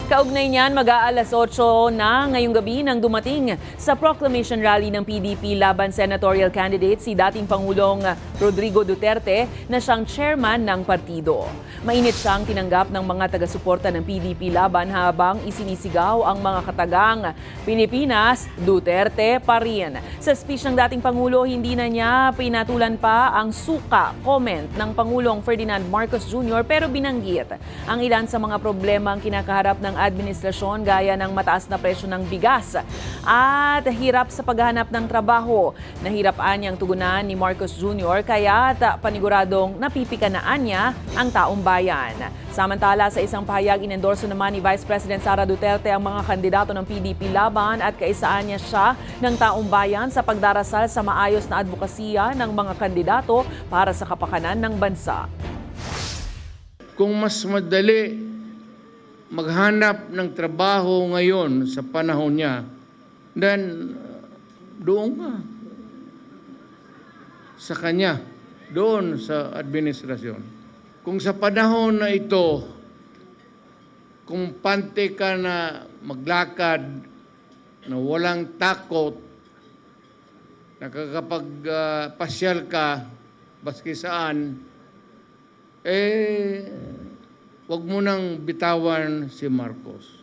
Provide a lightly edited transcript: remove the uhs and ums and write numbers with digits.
Kaugnay niyan, mag-aalas 8 na ngayong gabi nang dumating sa proclamation rally ng PDP laban senatorial candidate si dating Pangulong Rodrigo Duterte na siyang chairman ng partido. Mainit siyang tinanggap ng mga taga-suporta ng PDP laban habang isinisigaw ang mga katagang Pilipinas, Duterte pa rin. Sa speech ng dating Pangulo, hindi na niya pinatulan pa ang suka comment ng Pangulong Ferdinand Marcos Jr. pero binanggit ang ilan sa mga problemang kinakaharap ng administrasyon gaya ng mataas na presyo ng bigas at hirap sa paghahanap ng trabaho. Nahirapan niyang tugunan ni Marcos Jr. kaya't paniguradong napipikanaan niya ang taong bayan. Samantala, sa isang pahayag, inendorso naman ni Vice President Sara Duterte ang mga kandidato ng PDP laban at kaisaan niya siya ng taong bayan sa pagdarasal sa maayos na advokasya ng mga kandidato para sa kapakanan ng bansa. Kung mas madali maghanap ng trabaho ngayon sa panahon niya, then doon ka sa kanya, doon sa administrasyon. Kung sa panahon na ito, kung pante ka na maglakad, na walang takot, nakakapagpasyal ka, baski saan, wag mo nang bitawan si Marcos.